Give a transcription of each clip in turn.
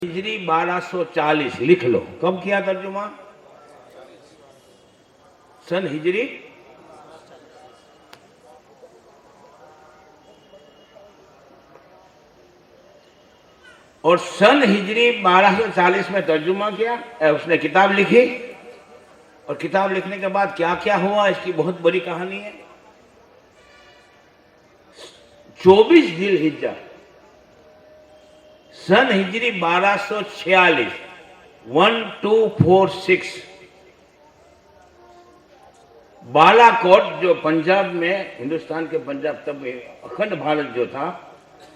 हिजरी 1240 लिख लो। कब किया तर्जुमा? सन हिजरी और सन हिजरी 1240 में तर्जुमा किया। उसने किताब लिखी और किताब लिखने के बाद क्या क्या हुआ इसकी बहुत बड़ी कहानी है। 24 जिलहिज्जा सन हिजरी 1246 1246 बालाकोट जो पंजाब में, हिंदुस्तान के पंजाब, तब अखंड भारत जो था,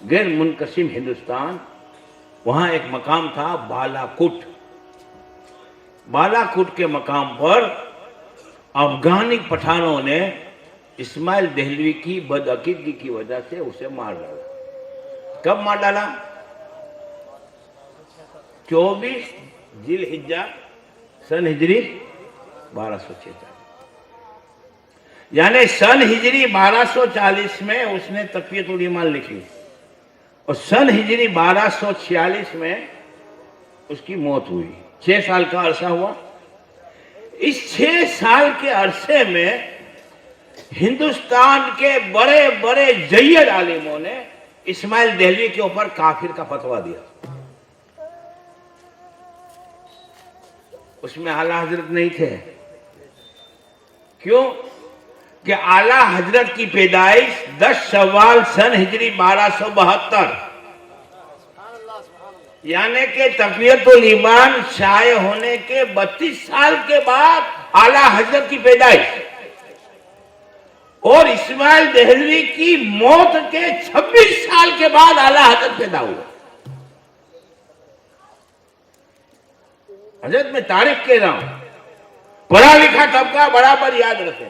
गैर मुनकसिम हिंदुस्तान, वहां एक मकाम था बालाकोट। बालाकोट के मकाम पर अफगानी पठानों ने इस्माइल देहलवी की बदअकीदगी की वजह से उसे मार डाला। कब मार डाला? 24 जिलहिज्जा सन हिजरी 1246, यानी सन हिजरी 1240 में उसने तक़वियतुल ईमान लिखी और सन हिजरी 1246 में उसकी मौत हुई। 6 साल का अरसा हुआ। इस 6 साल के अरसे में हिंदुस्तान के बड़े बड़े जय्यद आलिमों ने इस्माइल देहलवी के ऊपर काफिर का फतवा दिया। उसमें आला हजरत नहीं थे। क्यों? कि आला हजरत की पैदाइश 10 शव्वाल सन हिजरी 1272, यानी कि तक़वियतुल ईमान शाये होने के 32 साल के बाद आला हजरत की पैदाइश और इस्माइल देहलवी की मौत के 26 साल के बाद आला हजरत पैदा हुआ। हजरत में तारीख कह रहा हूं, पढ़ा लिखा तबका बराबर याद रखे।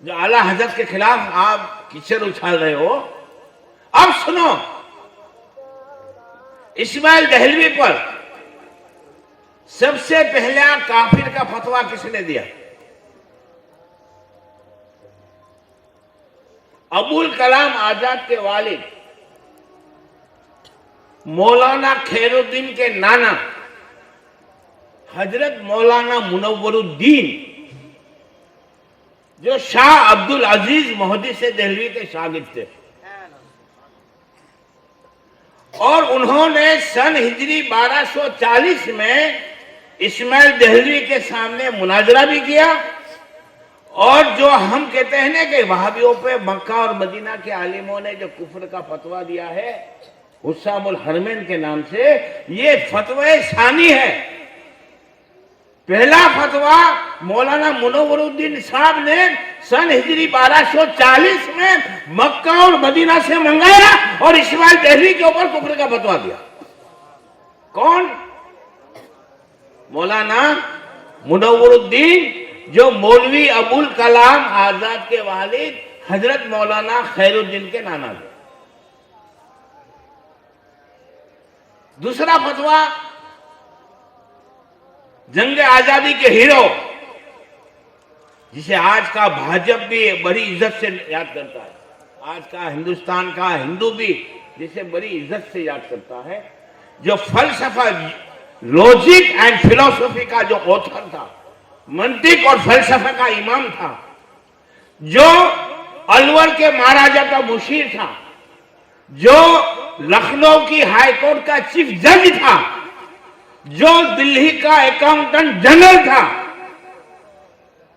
जो आला हजरत के खिलाफ आप कीचड़ उछाल रहे हो, अब सुनो, इस्माइल देहलवी पर सबसे पहला काफिर का फतवा किसने दिया? अबुल कलाम आजाद के वालिद मौलाना खैरुद्दीन के नाना हजरत मौलाना मुनव्वरुद्दीन, जो शाह अब्दुल अजीज मोहद्दिस देहलवी के शागिर्द थे, और उन्होंने सन हिजरी 1240 में इस्माइल देहलवी के सामने मुनाजरा भी किया। और जो हम कहते हैं ना कि वहाबियों पे मक्का और मदीना के आलिमों ने जो कुफ्र का फतवा दिया है हुस्सामुल हरमैन के नाम से, ये फतवा सानी है। पहला फतवा मौलाना मुनव्वरुद्दीन साहब ने सन हिजरी 1240 में मक्का और मदीना से मंगाया और इस्माइल देहलवी के ऊपर कुफ्र का फतवा दिया। कौन? मौलाना मुनव्वरुद्दीन, जो मौलवी अबुल कलाम आजाद के वालिद हजरत मौलाना खैरुद्दीन के नाना थे। दूसरा फतवा जंग आजादी के हीरो, जिसे आज का भाजपा भी बड़ी इज्जत से याद करता है, आज का हिंदुस्तान का हिंदू भी जिसे बड़ी इज्जत से याद करता है, जो फलसफा, लॉजिक एंड फिलोसफी का जो ऑथर था, मंतिक और फलसफा का इमाम था, जो अलवर के महाराजा का मुशीर था, जो लखनऊ की हाईकोर्ट का चीफ जज था, जो दिल्ली का अकाउंटेंट जनरल था,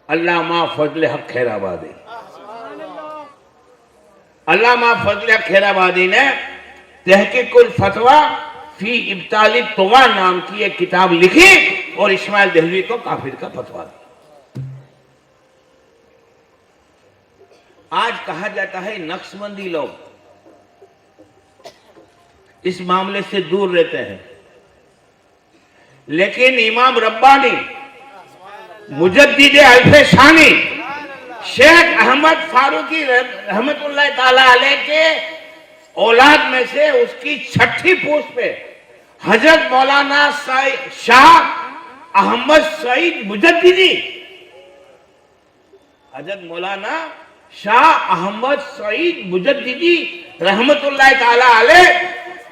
अल्लामा फजल हक खैराबादी। अल्लामा फजल हक खैराबादी ने तहकीकुल फतवा फी इब्ताली तुगा नाम की एक किताब लिखी और इस्माइल देहलवी को काफिर का फतवा दिया। आज कहा जाता है नक्शबंदी लोग इस मामले से दूर रहते हैं, लेकिन इमाम रब्बानी, मुजद्दिद अल्फसानी, शेख अहमद फारूकी रहमतुल्लाह ताला अलैह के औलाद में से उसकी 6ठी पोस्ट पे हजरत मौलाना शाह अहमद सईद मुजद्दिदी, हजरत मौलाना शाह अहमद सईद मुजद्दिदी रहमतुल्लाह ताला अलैह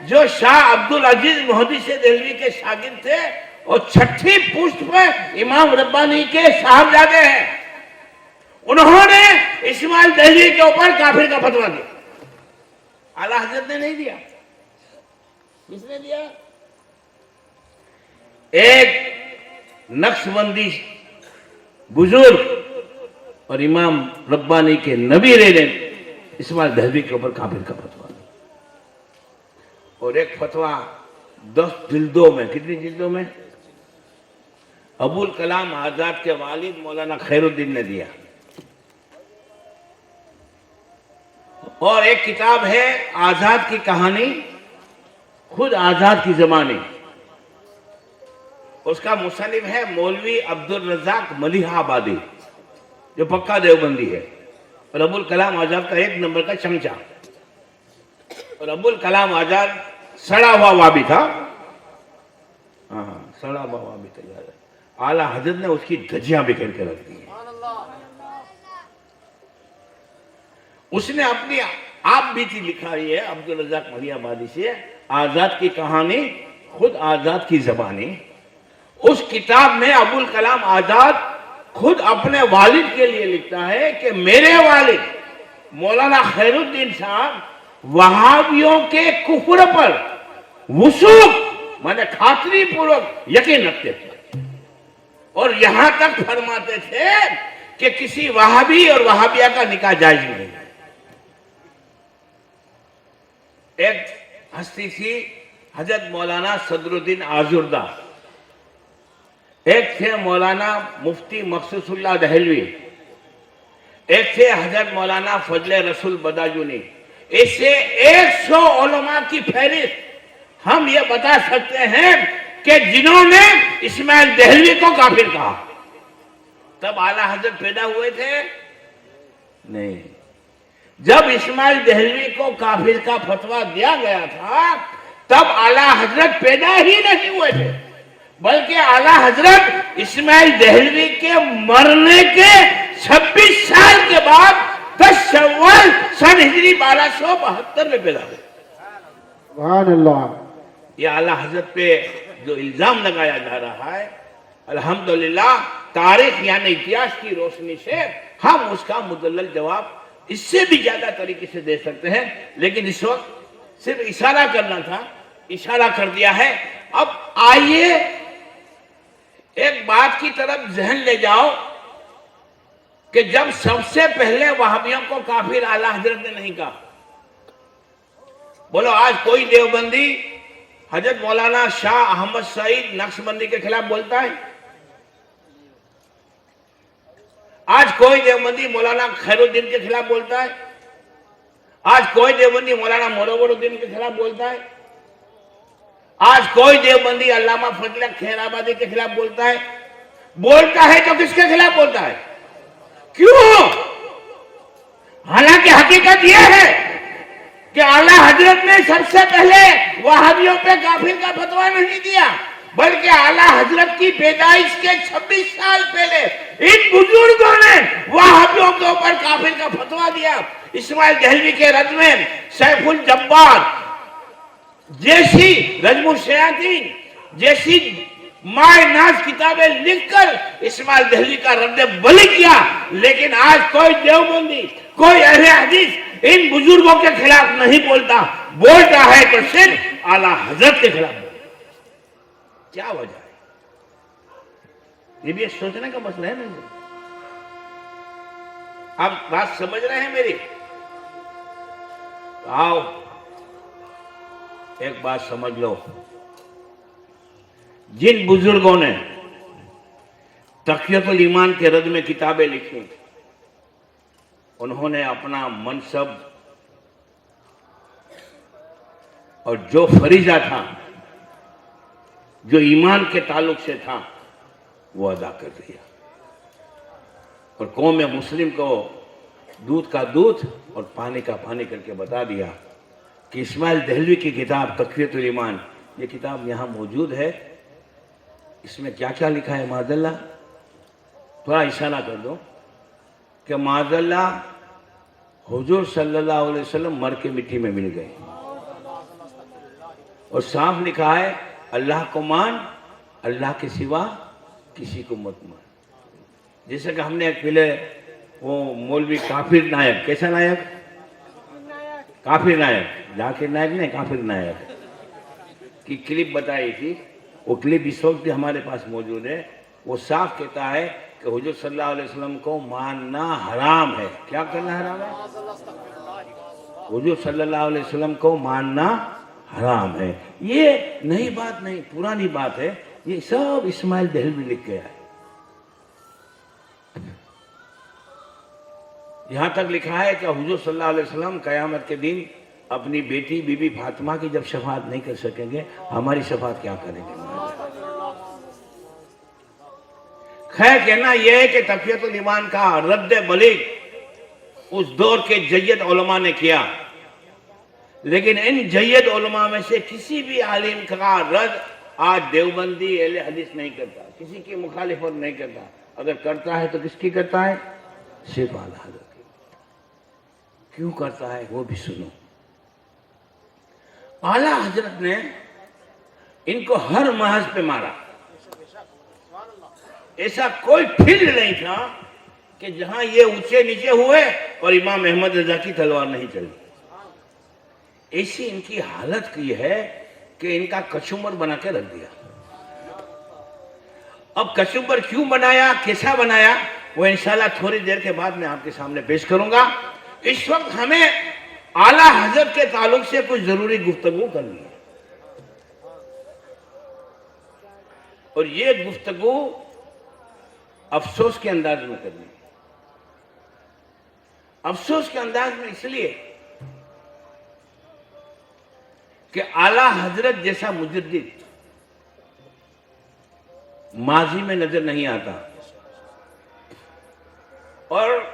जो शाह अब्दुल अजीज मोहद्दिस देहलवी के शागिर्द थे, और छठी पुष्ट पर इमाम रब्बानी के साहबजादे हैं, उन्होंने इस्माइल देहलवी के ऊपर काफिर का फतवा दिया। आला हजरत ने नहीं दिया। किसने दिया? एक नक्शबंदी बुजुर्ग और इमाम रब्बानी के नबी ने इस्माइल देहलवी के ऊपर काफिर का फतवा दिया। और एक फतवा 10 जिल्दों में, कितनी जिल्दों में? अबुल कलाम आजाद के वालिद मौलाना खैरुद्दीन ने दिया। और एक किताब है आजाद की कहानी, खुद आजाद की जबानी, उसका मुसन्निफ है मौलवी अब्दुल रज़ाक मलिहाबादी, जो पक्का देवबंदी है, और अबुल कलाम आजाद का 1 नंबर का चमचा। और अबुल कलाम आजाद सड़ा हुआ वाबी था, हाँ सड़ा हुआ वाबी तैयार है। आला हजरत ने उसकी धज्जियां बिखेर के रख दी। उसने अपनी आप बीती लिखा है अब्दुल रज़ाक मलिहाबादी से, आजाद की कहानी, खुद आजाद की जबानी। उस किताब में अबुल कलाम आजाद खुद अपने वालिद के लिए लिखता है कि मेरे वालिद मौलाना खैरुद्दीन साहब वहाबियों के कुफ्र पर वसूक माने खातरी पूर्वक यकीन रखते थे, और यहां तक फरमाते थे कि किसी वहाबी और वहाबिया का निकाह जायज नहीं है। एक हस्ती थी हजरत मौलाना सदरुद्दीन आजुर्दा, एक थे मौलाना मुफ्ती मखसूसुल्लाह दहलवी, एक थे हजरत मौलाना फजले रसूल बदायूनी। ऐसे 100 उलमा की फहरिस्त हम ये बता सकते हैं कि जिन्होंने इस्माइल देहलवी को काफिर कहा। तब आला हजरत पैदा हुए थे? नहीं। जब इस्माइल देहलवी को काफिर का फतवा दिया गया था, तब आला हजरत पैदा ही नहीं हुए थे, बल्कि आला हजरत इस्माइल देहलवी के मरने के 26 साल के बाद 10 शव्वाल सन हिजरी 1272 में पैदा हुए। सुभान अल्लाह। ये आला हजरत पे जो इल्जाम लगाया जा रहा है, अल्हम्दुलिल्लाह तारीख यानी इतिहास की रोशनी से हम उसका मुदल्लल जवाब इससे भी ज्यादा तरीके से दे सकते हैं, लेकिन इस वक्त सिर्फ इशारा करना था, इशारा कर दिया है। अब आइए एक बात की तरफ जहन ले जाओ कि जब सबसे पहले वहाबियों को काफिर आला हजरत ने नहीं कहा। बोलो आज कोई देवबंदी हजरत मौलाना शाह अहमद सईद नक्शबंदी के खिलाफ बोलता है? आज कोई देवबंदी मौलाना खैरुद्दीन के खिलाफ बोलता है? आज कोई देवबंदी मौलाना मोरवरुद्दीन के खिलाफ बोलता है? आज कोई देवबंदी अल्लामा फजल खैराबादी के खिलाफ बोलता है? बोलता है तो किसके खिलाफ बोलता है? क्यों? हालांकि हकीकत यह है कि आला हजरत ने सबसे पहले वहाबियों पे काफिर का फतवा नहीं दिया, बल्कि आला हजरत की पैदाइश के 26 साल पहले इन बुजुर्गों ने वहाबियों के ऊपर काफिर का फतवा दिया। इस्माइल देहलवी के रद में सैफुल जब्बार जैसी रजमुल शयातीन जैसी माए नाज किताबें लिखकर इस्माइल देहलवी का रद्द बली किया, लेकिन आज कोई देवबंदी, कोई अहले हदीस इन बुजुर्गों के खिलाफ नहीं बोलता, बोलता है तो सिर्फ आला हजरत के खिलाफ बोलता। क्या वजह है? ये भी एक सोचने का मसला है ना। आप बात समझ रहे हैं मेरी? तो आओ एक बात समझ लो, जिन बुजुर्गों ने तक़ियतुल ईमान के रद में किताबें लिखी, उन्होंने अपना मनसब और जो फरीजा था, जो ईमान के ताल्लुक से था, वो अदा कर दिया, और कौम मुस्लिम को दूध का दूध और पानी का पानी करके बता दिया कि इस्माइल देहलवी की किताब तक़ियतुल ईमान, ये किताब यहाँ मौजूद है, इसमें क्या क्या लिखा है माज़अल्लाह, थोड़ा इशारा कर दो कि माज़अल्लाह हुजूर सल्लल्लाहु अलैहि वसल्लम मर के मिट्टी में मिल गए। और साफ लिखा है अल्लाह को मान, अल्लाह के सिवा किसी को मत मान। जैसे कि हमने पहले वो मौलवी काफिर नायक, कैसा नायक? काफिर नायक, जाकिर नायक नहीं, काफिर नायक की क्लिप बताई थी। वो क्लिप इस वक्त भी हमारे पास मौजूद है। वो साफ कहता है कि हुजूर सल्लल्लाहु अलैहि वसल्लम को मानना हराम है। क्या करना हराम है? हुजूर सल्लल्लाहु अलैहि वसल्लम को मानना हराम है। ये नई बात नहीं, पुरानी बात है। ये सब इस्माइल देहलवी लिख गया है। यहां तक लिखा है कि हुजूर सल्लल्लाहु अलैहि वसल्लम कयामत के दिन अपनी बेटी बीबी फातिमा की जब शफाअत नहीं कर सकेंगे, हमारी शफाअत क्या करेंगे? खैर, कहना यह है कि तक़ियतुल ईमान का रद्द बलीग उस दौर के जय्यद उलमा ने किया, लेकिन इन जय्यद उलमा में से किसी भी आलिम का रद्द आज देवबंदी अहले हदीस नहीं करता, किसी की मुखालिफत नहीं करता। अगर करता है तो किसकी करता है? सिर्फ आला हज़रत की। क्यों करता है वो भी सुनो। आला हजरत ने इनको हर महज पे मारा। ऐसा कोई फील्ड नहीं था कि जहां ये ऊंचे नीचे हुए और इमाम अहमद रजा की तलवार नहीं चली। ऐसी इनकी हालत की है कि इनका कचूमर बना के रख दिया। अब कचूमर क्यों बनाया, कैसा बनाया, वो इंशाल्लाह थोड़ी देर के बाद मैं आपके सामने पेश करूंगा। इस वक्त हमें आला हजरत के ताल्लुक से कुछ जरूरी गुफ्तगू करनी है, और ये गुफ्तगू अफसोस के अंदाज में करनी है। अफसोस के अंदाज में इसलिए कि आला हजरत जैसा मुजद्दिद माजी में नजर नहीं आता, और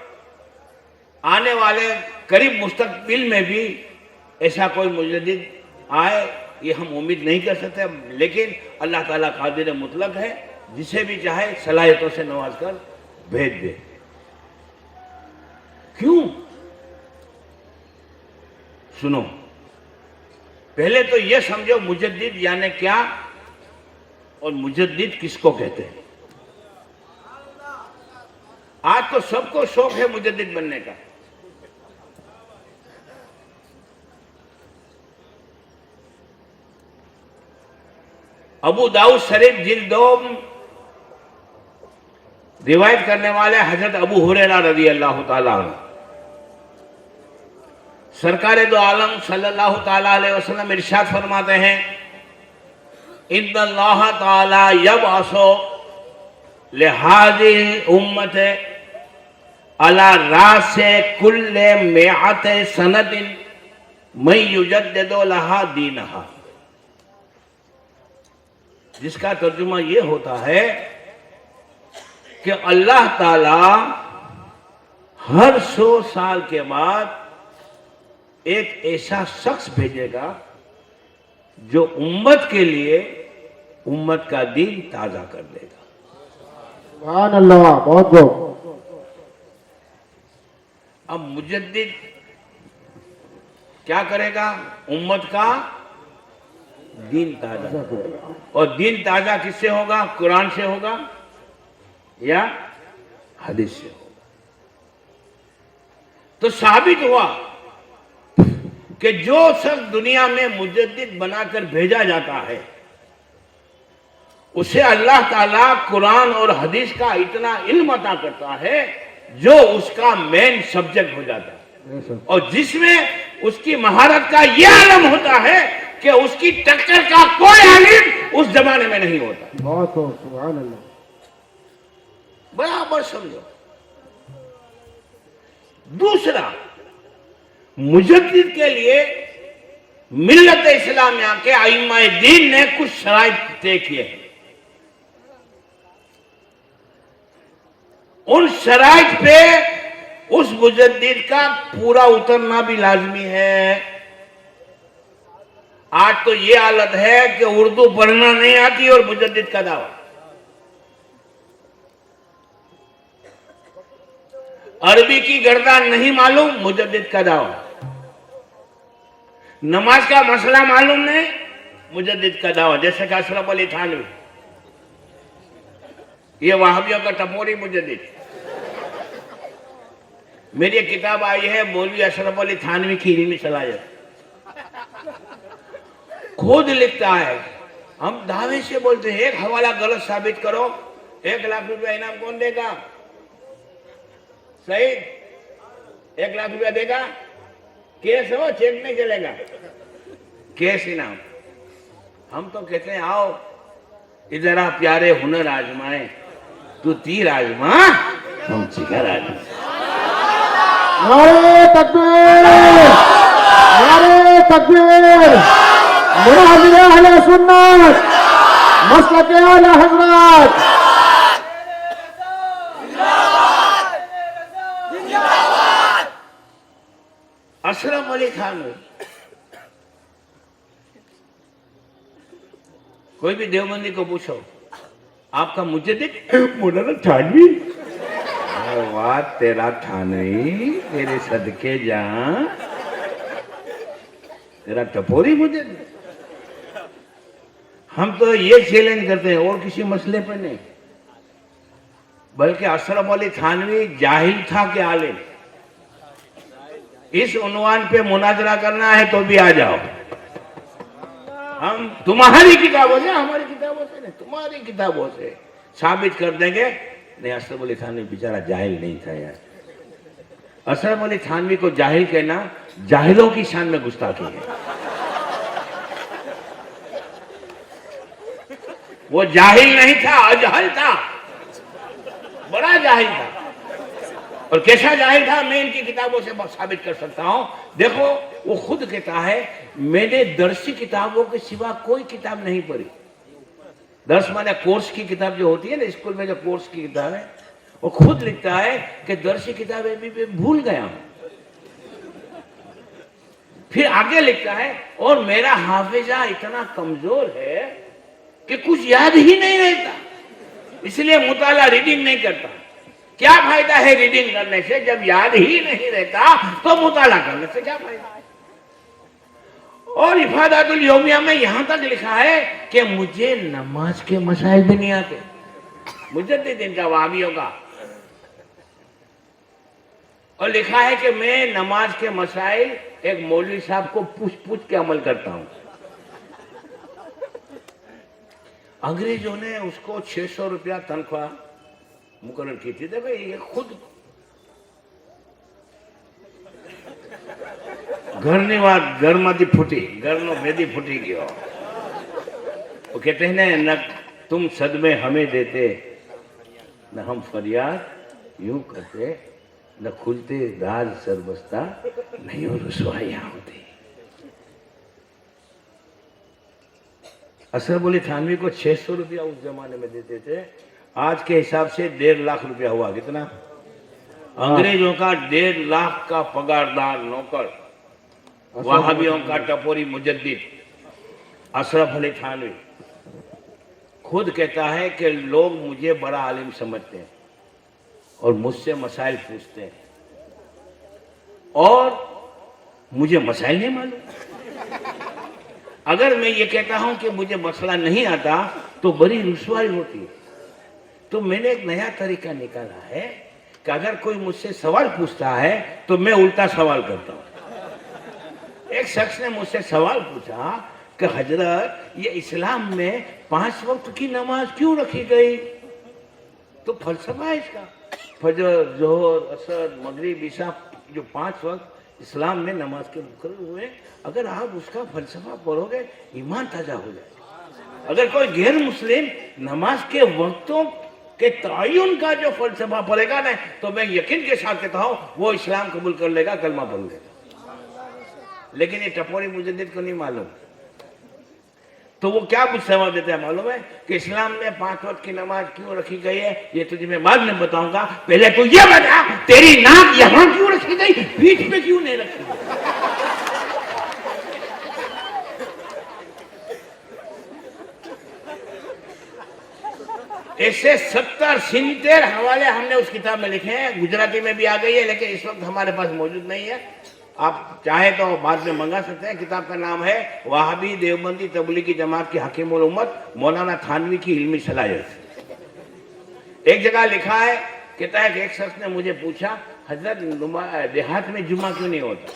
आने वाले करीब मुस्तकबिल में भी ऐसा कोई मुजद्दिद आए ये हम उम्मीद नहीं कर सकते। लेकिन अल्लाह ताला कादिर मुतलक है, जिसे भी चाहे सलाहियतों से नवाज कर भेज दे। क्यों? सुनो, पहले तो यह समझो मुजद्दिद यानी क्या और मुजद्दिद किसको कहते हैं। आज तो सबको शौक है मुजद्दिद बनने का। अबू दाऊद शरीफ जिल्द 2 रिवायत करने वाले हजरत अबू हुरैरा रज़ी अल्लाह ताला अन्हु, सरकार दो आलम सल्लल्लाहु ताला अलैहि वसल्लम इरशाद फरमाते हैं, इन्नल्लाह ताला यबअसु लिहाज़िही उम्मत अला रासे कुल्ले मिअते सनतिन मन युजद्दिदु लहा दीनहा। जिसका तर्जुमा यह होता है कि अल्लाह ताला हर 100 साल के बाद एक ऐसा शख्स भेजेगा जो उम्मत के लिए उम्मत का दीन ताजा कर देगा। सुभान अल्लाह, बहुत बहुत। अब मुजद्दिद क्या करेगा? उम्मत का दीन ताजा करेगा। और दीन ताजा किससे होगा? कुरान से होगा या हदीस से होगा। तो साबित हुआ कि जो शख्स दुनिया में मुजद्दिद बनाकर भेजा जाता है उसे अल्लाह ताला कुरान और हदीस का इतना इल्म अता करता है जो उसका मेन सब्जेक्ट हो जाता है, और जिसमें उसकी महारत का यह आलम होता है कि उसकी टक्कर का कोई आलिम उस जमाने में नहीं होता। बहुत हो, सुभान अल्लाह। बराबर समझो। दूसरा, मुजद्दिद के लिए मिल्लत इस्लामिया के आइम्माए दीन ने कुछ शराइत तय किए हैं। उन शराइत पे उस मुजद्दिद का पूरा उतरना भी लाजमी है। आज तो ये हालत है कि उर्दू पढ़ना नहीं आती और मुजद्दिद का दावा। अरबी की गर्दान नहीं मालूम, मुजद्दिद का दावा। नमाज का मसला मालूम नहीं, मुजद्दिद का दावा, जैसे कि अशरफ अली थानवी, ये वहाबियों का टपोरी मुजद्दिद। मेरी एक किताब आई है मौलवी अशरफ अली थानवी की इल्मी सलाहियत, खुद लिखता है। हम दावे से बोलते हैं, एक हवाला गलत साबित करो, 1 लाख रुपया इनाम कौन देगा? सही, 1 लाख रुपया देगा? केस हो, चेक नहीं चलेगा, केस इनाम। हम तो कहते हैं आओ इधर आ प्यारे, हुनर आजमाए, तू तीर आजमा, हम जिगर आजमा। नारे तकबीर, नारे तकबीर, मुनाज़िर अहले सुन्नत, मसलक आला हज़रत। अशरफ अली थानवी, कोई भी देवबंदी को पूछो आपका मुजद्दिद मौलाना थानवी, वाह तेरा थानवी, तेरे सदके जहां, तेरा टपोरी मुजद्दिद। हम तो ये चैलेंज करते हैं और किसी मसले पर नहीं, बल्कि अशरफ अली थानवी जाहिल था कि आलिम। इस उन्वान पे मुनाजरा करना है तो भी आ जाओ, हम तुम्हारी किताबों से, हमारी किताबों से नहीं, तुम्हारी किताबों से साबित कर देंगे। नहीं, अशरफ अली थानवी बेचारा जाहिल नहीं था यार। अशरफ अली थानवी को जाहिल कहना जाहिलों की शान में गुस्ताखी है। वो जाहिल नहीं था, अजहल था, बड़ा जाहिल था। और कैसा जाहिल था, मैं इनकी किताबों से साबित कर सकता हूं। देखो, वो खुद कहता है मैंने दर्सी किताबों के सिवा कोई किताब नहीं पढ़ी। दर्स माने कोर्स की किताब जो होती है ना, स्कूल में जो कोर्स की किताब है, वो खुद लिखता है कि दर्सी किताबें भी भूल गया हूं। फिर आगे लिखता है और मेरा हाफिजा इतना कमजोर है कि कुछ याद ही नहीं रहता, इसलिए मुताला रीडिंग नहीं करता। क्या फायदा है रीडिंग करने से जब याद ही नहीं रहता, तो मुताला करने से क्या फायदा? और इफादतुल यौमिया में यहां तक लिखा है कि मुझे नमाज के मसाइल भी नहीं आते, मुजद्दिद इनका वहाबियों का। और लिखा है कि मैं नमाज के मसाइल एक मौलवी साहब को पूछ के अमल करता हूं। अंग्रेजों ने उसको 600 रुपया तनख्वाह मुकर्रर की थी। देखो, ये खुद घरમાંથી फूटी गयो। वो कहते हैं न तुम सदमे हमें देते, न हम फरियाद यूं करते, न खुलते राज सरबस्ता, नहीं और रसवाइयां होती। अशरफ अली थानवी को 600 रुपया उस जमाने में देते थे, आज के हिसाब से 1.5 लाख रुपया हुआ। कितना? अंग्रेजों का 1.5 लाख का पगारदार नौकर, वहाबियों का टपोरी मुजद्दिद अशरफ अली थानवी खुद कहता है कि लोग मुझे बड़ा आलिम समझते हैं और मुझसे मसाइल पूछते हैं और मुझे मसाइल नहीं मालूम। अगर मैं ये कहता हूं कि मुझे मसला नहीं आता तो बड़ी रुसवाई होती है। तो मैंने एक नया तरीका निकाला है कि अगर कोई मुझसे सवाल पूछता है तो मैं उल्टा सवाल करता हूं। एक शख्स ने मुझसे सवाल पूछा कि हजरत, ये इस्लाम में 5 वक्त की नमाज क्यों रखी गई? तो फलसफा है इसका। फजर, जोहर, असर, मगरिब, ईशा, जो 5 वक्त इस्लाम में नमाज के मुकर्रर हुए, अगर आप उसका फलसफा पढ़ोगे ईमान ताजा हो जाएगा। अगर कोई गैर मुस्लिम नमाज के वक्तों के तयन का जो फलसफा पढ़ेगा ना, तो मैं यकीन के साथ कहता हूं वो इस्लाम कबूल कर लेगा, कलमा पढ़ लेगा। लेकिन ये टपोरी मुजद्दिद को नहीं मालूम। तो वो क्या कुछ जवाब देते हैं मालूम है कि इस्लाम में 5 वक्त की नमाज क्यों रखी गई है, ये तुझे मैं बाद में बताऊंगा। पहले तो ये बता, तेरी नाक यहां क्यों रखी गई, पीठ पे क्यों नहीं रखी गई? ऐसे 70-70 हवाले हमने उस किताब में लिखे हैं। गुजराती में भी आ गई है, लेकिन इस वक्त हमारे पास मौजूद नहीं है। आप चाहे तो बाद में मंगा सकते हैं। किताब का नाम है वहाबी देवबंदी तबलीगी जमात की हकीमुल उम्मत मौलाना थानवी की इल्मी सलाहियत। एक जगह लिखा है, कहता है कि एक शख्स ने मुझे पूछा, हजरत देहात में जुम्मा क्यों नहीं होता?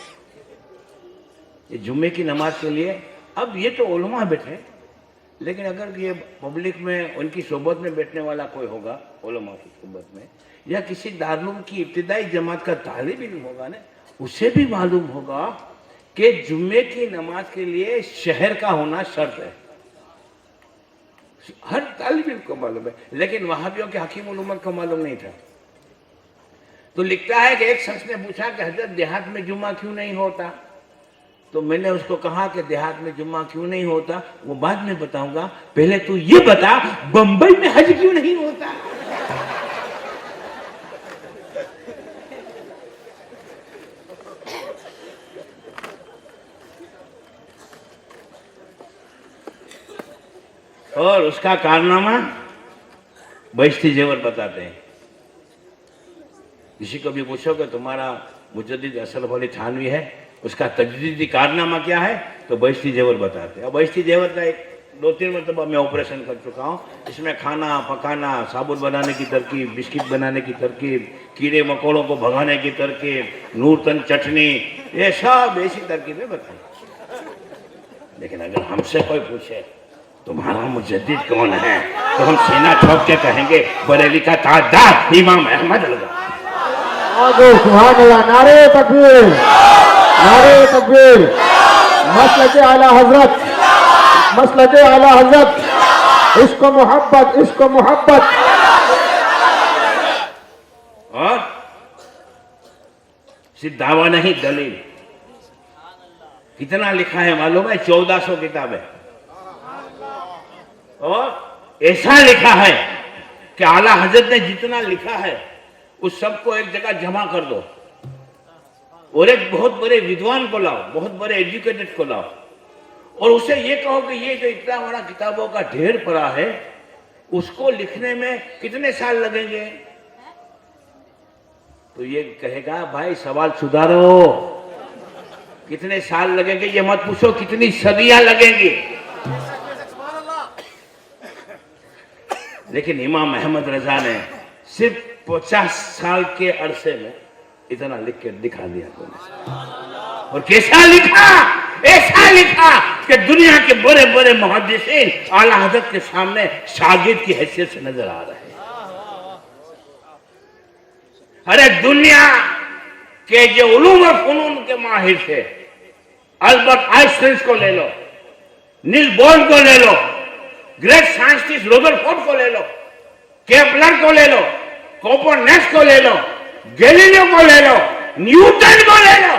ये जुम्मे की नमाज के लिए, अब ये तो उलमा बैठे, लेकिन अगर ये पब्लिक में उनकी सोबत में बैठने वाला कोई होगा, उलमा की सोबत में, या किसी दारुल की इब्तिदाई जमात का तालिब इल्म होगा ना, उसे भी मालूम होगा कि जुम्मे की नमाज के लिए शहर का होना शर्त है। हर तालिब इल्म को मालूम है, लेकिन वहाबियों के हकीमुल उम्मत को मालूम नहीं था। तो लिखता है कि एक शख्स ने पूछा कि हजरत देहात में जुम्मा क्यों नहीं होता? तो मैंने उसको कहा कि देहात में जुम्मा क्यों नहीं होता वो बाद में बताऊंगा, पहले तू ये बता बंबई में हज क्यों नहीं होता? और उसका कारनामा बहिश्ती जेवर बताते हैं। किसी को भी पूछो कि तुम्हारा मुजद्दिद अशरफ अली थानवी है, उसका तजदीदी कारनामा क्या है, तो बहिश्ती जेवर बताते हैं। और बहिश्ती जेवर का 2-3 मरतबा मैं ऑपरेशन कर चुका हूँ। इसमें खाना पकाना, साबुन बनाने की तरकीब, बिस्किट बनाने की तरकीब, कीड़े मकोड़ों को भगाने की तरकीब, नूरतन चटनी, ये सब ऐसी तरकीबें बताई। लेकिन अगर हमसे कोई पूछे तुम्हारा मुजद्दिद कौन है, तो हम सीना ठोक के कहेंगे बरेली का ताजदार इमाम अहमद लगा। सुभान अल्लाह, नारे तकबीर, नारे तकबीर। मसलके आला हजरत, मसलके आला हजरत, इश्क मोहब्बत, इश्क मोहब्बत। और सिर्फ दावा नहीं, दलील। कितना लिखा है मालूम है? 1400 किताबें। और ऐसा लिखा है कि आला हजरत ने जितना लिखा है उस सबको एक जगह जमा कर दो और एक बहुत बड़े विद्वान को लाओ, बहुत बड़े एजुकेटेड को लाओ, और उसे ये कहो कि ये जो इतना बड़ा किताबों का ढेर पड़ा है उसको लिखने में कितने साल लगेंगे? तो ये कहेगा भाई सवाल सुधारो, कितने साल लगेंगे ये मत पूछो, कितनी सदियां लगेंगी। लेकिन इमाम अहमद रजा ने सिर्फ 50 साल के अरसे में इतना लिख के दिखा दिया तुमने। और कैसा लिखा? ऐसा लिखा कि दुनिया के बड़े बड़े मुहद्दिसीन आला हज़रत के सामने शागिर्द की हैसियत से नजर आ रहे हैं। अरे दुनिया के जो उलूम और फनून के माहिर थे, अल्बर्ट आइंस्टाइन को ले लो, नील बोर को ले लो, ग्रेट साइंटिस्ट रदरफोर्ड को ले लो, केपलर को ले लो, कोपरनिकस को ले लो, गैलीलियो को ले लो, न्यूटन को ले लो,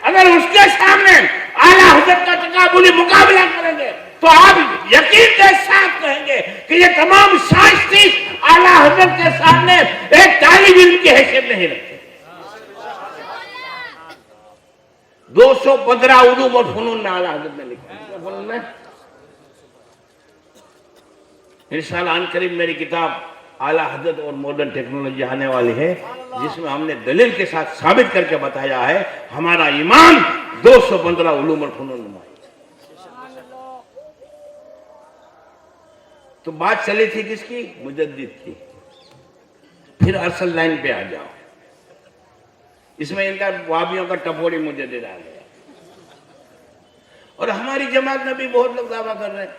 अगर उसके सामने आला हज़रत का तकाबुली मुकाबला करेंगे तो आप यकीन के साथ कहेंगे कि ये तमाम साइंटिस्ट आला हज़रत के सामने एक तालिब इल्म की हैसियत नहीं रखते। 215 उलूम और फनून में आला हज़रत ने लिखा है। फनून में इंशाअल्लाह अन करीब मेरी किताब आला हज़रत और मॉडर्न टेक्नोलॉजी आने वाली है, जिसमें हमने दलील के साथ साबित करके बताया है हमारा ईमान 215 उलूम और फनून में। तो बात चली थी किसकी? मुजद्दिद की। फिर असल लाइन पे आ जाओ। इसमें इनका वाबियों का टपोरी मुजद्दिद आ गया, और हमारी जमात में भी बहुत लोग दावा कर रहे हैं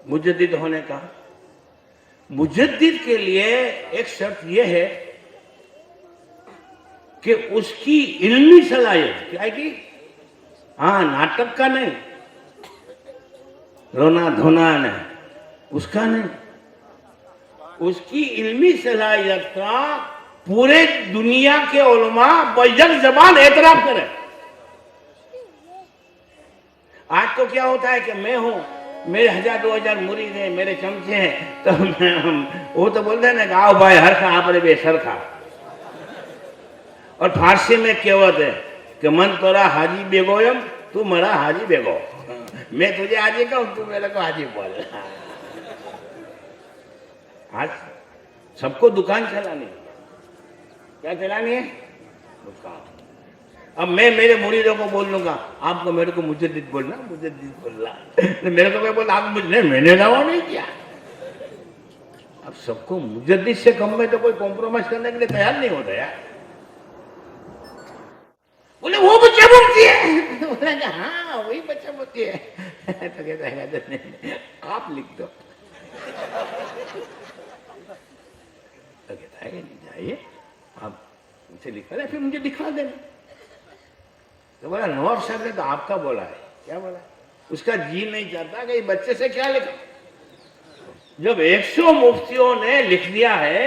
मुजद्दिद होने का। मुजद्दिद के लिए एक शर्त यह है कि उसकी इल्मी सलाहियत क्या है कि हाँ, नाटक का नहीं, रोना धोना नहीं, उसका नहीं, उसकी इल्मी सलाहियत का पूरे दुनिया के उलमा बजर जबान एतराफ करें। आज तो क्या होता है कि मैं हूं, मेरे 1000-2000 मुरीद हैं, मेरे चमचे हैं, तो वो तो बोलते हैं ना कि आओ भाई हर खा आप रे बेसर खा। और फारसी में कहावत है कि मन तोरा हाजी बेगोयम, तू मरा हाजी बेगो। मैं तुझे हाजी कहूं, तू मेरे को हाजी बोल। आज सबको दुकान चलानी है। क्या चलानी है? दुकान। अब मैं मेरे मुरीदों को बोल लूंगा, आपको मेरे को मुजद्दिद बोलना, मुजद्दिद बोलना, तो मेरे को मैं बोला आप मुझे, मैंने दावा नहीं किया। अब सबको मुजद्दिद से कम में तो कोई कॉम्प्रोमाइज करने के लिए तैयार नहीं होता यार। बोले वो बच्चा मुफ्ती है, बोला हाँ वही बच्चा मुफ्ती है। तो कहता है नहीं, आप लिख दो। तो कहता है नहीं जाइए आप मुझे लिखा दे, फिर मुझे दिखा देना। तो बोला नवाब साहब ने तो आपका बोला है। क्या बोला? उसका जी नहीं चाहता कि बच्चे से क्या लिखा। जब 100 मुफ्तियों ने लिख दिया है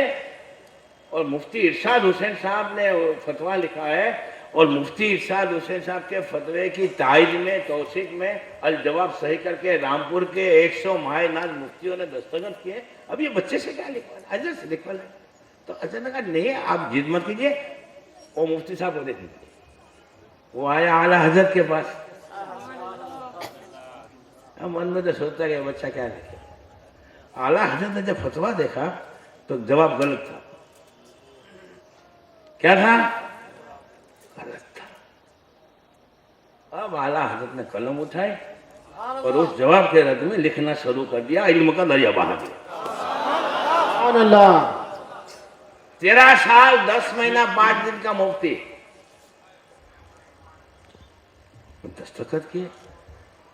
और मुफ्ती इरशाद हुसैन साहब ने फतवा लिखा है और मुफ्ती इरशाद हुसैन साहब के फतवे की ताइद में, तौसीक में अल जवाब सही करके रामपुर के 100 मायनाज मुफ्तियों ने दस्तखत किए, अब ये बच्चे से क्या लिखवाना, अजर से लिखवाना है। तो अजर ने कहा नहीं आप जिद मत कीजिए, वो मुफ्ती साहब को देख लीजिए। वो आया आला हजरत के पास, मन में तो सोचता कि बच्चा क्या लिखे। आला हजरत ने जब फतवा देखा तो जवाब गलत था। क्या था? गलत था। अब आला हजरत ने कलम उठाई और उस जवाब के रद्द में लिखना शुरू कर दिया, इल्म का दरिया बहा दिया। 13 साल 10 महीना 5 दिन का मुफ्ती, दस्तखत किए।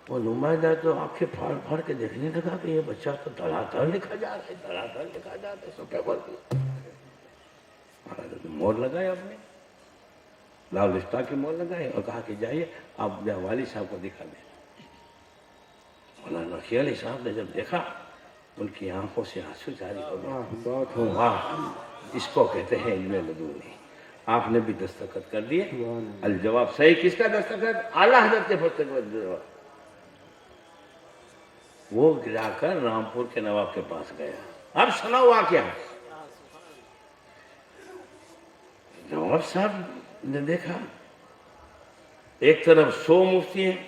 वो नुमाइंदा तो आंखें फाड़ फाड़ के देखने लगा कि ये बच्चा तो धड़ाधड़ लिखा जा रहा है, धड़ाधड़ लिखा जा रहा है, सब पेपर पे मोहर लगाए, अपने लाल रिश्ता की मोहर लगाए और कहा कि जाइए आप वाली साहब को दिखा दें। मौलाना नकी अली साहब ने जब देखा, उनकी आंखों से आंसू जारी हो गए। वाह, इसको कहते हैं इल्मे लदूनी। आपने भी दस्तखत कर दिए। अल जवाब सही किसका दस्तखत? आला हजरत के दस्तखत। वो गिराकर रामपुर के नवाब के पास गया। अब सुना हुआ क्या? नवाब साहब ने देखा एक तरफ 100 मुफ्ती हैं,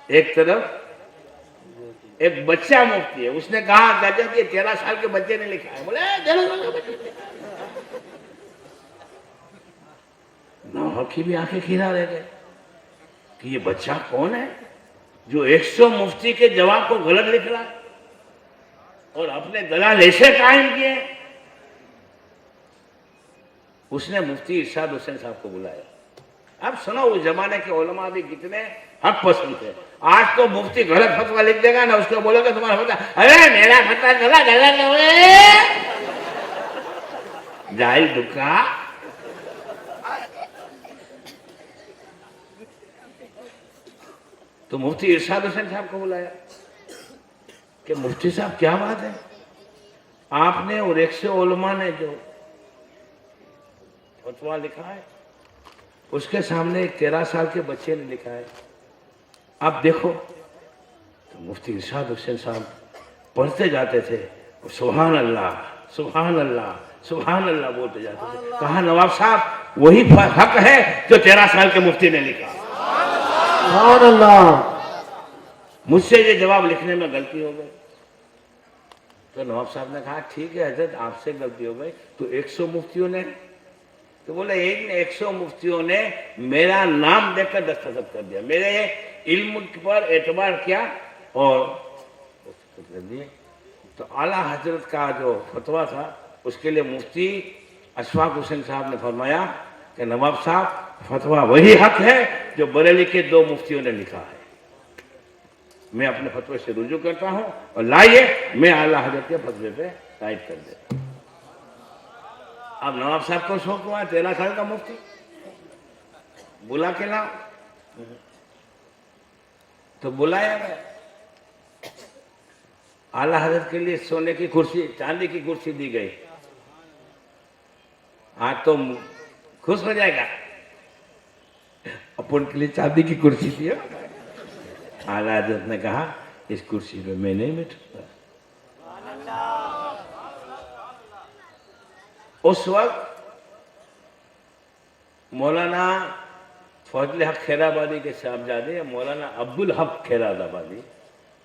एक तरफ एक बच्चा मुफ्ती है। उसने कहा गजब, ये 13 साल के बच्चे ने लिखा है। बोले 13 साल के बच्चे। नवाब की भी आंखें खीरा रह गए कि ये बच्चा कौन है जो 100 मुफ्ती के जवाब को गलत लिख रहा और अपने दलाल ऐसे कायम किए। उसने मुफ्ती इरशाद हुसैन साहब को बुलाया। अब सुनो, उस जमाने के उलमा भी कितने हक पसंद थे। आज तो मुफ्ती गलत फतवा लिख देगा ना, उसको बोलोगे तुम्हारा फतवा, अरे मेरा फतवा गलत है, जाहिल दुखा। तो मुफ्ती इरशाद हुसैन साहब को बुलाया कि मुफ्ती साहब क्या बात है, आपने और 100 उलमा ने जो फतवा लिखा है उसके सामने एक 13 साल के बच्चे ने लिखा है, आप देखो। तो मुफ्ती इरशाद हुसैन साहब पढ़ते जाते थे, सुभान अल्लाह सुभान अल्लाह सुभान अल्लाह बोलते जाते थे। कहा नवाब साहब वही हक है जो 13 साल के मुफ्ती ने लिखा। सुभान अल्लाह। मुझसे ये जवाब लिखने में गलती हो गई। तो नवाब साहब ने कहा ठीक है हजरत, आपसे गलती हो गई, तो 100 मुफ्तियों ने, तो बोले एक ने 100 मुफ्तियों ने मेरा नाम देखकर दस्तखत कर दिया, मेरे इल्म पर एतबार किया और दस्तखत कर दिए। तो आला हजरत का जो फतवा था उसके लिए मुफ्ती अशफाक हुसैन साहब ने फरमाया कि नवाब साहब फतवा वही हक है जो बरेली के 2 मुफ्तियों ने लिखा है। मैं अपने फतवे से रुजू करता हूं और लाइए मैं आला हजरत के फतवे पे टाइप कर देता हूं। अब नवाब साहब को शौक हुआ, 13 साल का मुफ्ती, बुला के लाओ। तो बुलाया गया। आला हजरत के लिए सोने की कुर्सी, चांदी की कुर्सी दी गई। आज तो खुश हो जाएगा, अपन के लिए चांदी की कुर्सी दी। आला हजरत ने कहा इस कुर्सी पे मैं नहीं बैठूंगा। उस वक्त मौलाना फजल हक खैराबादी के साहबजादे मौलाना अब्दुल हक खैराबादी,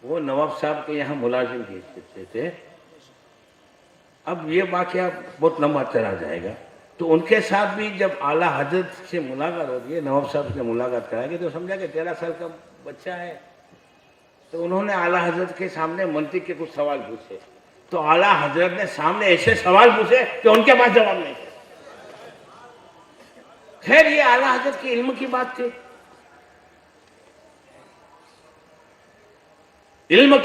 वो नवाब साहब के यहाँ मुलाजिम थे। अब ये वाकया बहुत लंबा चला जाएगा, तो उनके साथ भी जब आला हजरत से मुलाकात होती है, नवाब साहब से मुलाकात कराएंगे, तो समझा कि 13 साल का बच्चा है। तो उन्होंने आला हजरत के सामने मंत्री के कुछ सवाल पूछे, तो आला हजरत ने सामने ऐसे सवाल पूछे कि उनके पास जवाब नहीं थे। खैर ये आला हजरत की इल्म की बात थी, इल्म